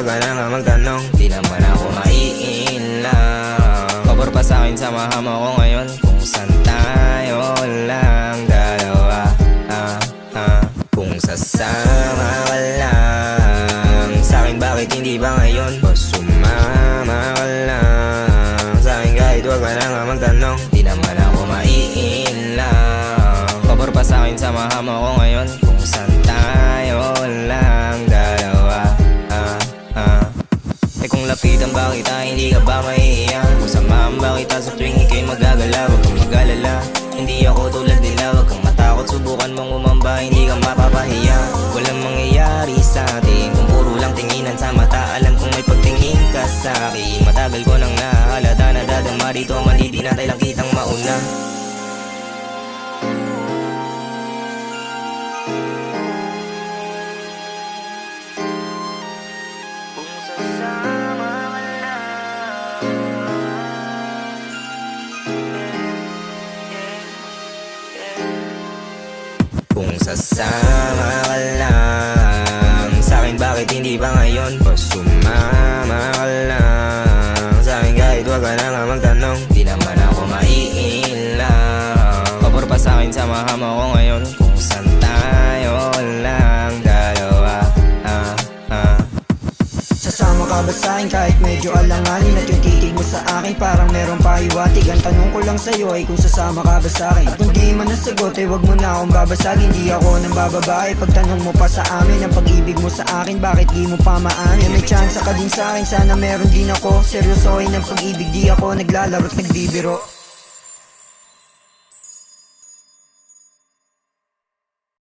ka na nga magtanong, di naman ako maiinlang. Pabor pa sa'kin, samahan mo ko ngayon kung saan tayo lang dalawa. Kung sasama ka lang sa'kin, bakit hindi ba ngayon? O sumama ka lang sa'kin kahit wag ka na nga magtanong, di naman ako maiinlang. Pabor pa sa'kin, samahan mo ko ngayon kung saan tayo lang dalawa. Kung lapitan ba kita, hindi ka ba maiiyak? Kung samahan ba kita sa tuwing ika'y magagala, huwag kang mag-alala. Hindi ako tulad nila, huwag kang matakot. Subukan mong umamba, hindi ka mapapahiya. Walang mangyayari sa atin kung puro lang tinginan sa mata. Alam kong may pagtingin ka sa akin. Matagal ko nang nahalata na dadama dito, mali di natin lang kitang mauna. Kung sasama ka lang sa'kin, bakit hindi ba ngayon? O sumama ka lang sa'kin kahit wag ka na nga magtanong, di naman ako maiinlang. Pabor pa sa'kin, samahan mo ko ngayon kung saan tayo lang dalawa. Sasama ka ba sa'kin kahit medyo alanganin? At yung titig mo sa akin parang meron pahiwatig. Ang tanong ko lang sa'yo ay kung sasama ka ba sa'kin. At kung di man nasagot ay wag mo na akong babasagin. Di ako nang bababae pagtanong mo pa sa amin. Ang pag-ibig mo sa akin, bakit di mo pa maamin? May chance ka din sa'kin, sana meron din ako. Seryosohin ang pag-ibig, di ako naglalaro't nagbibiro.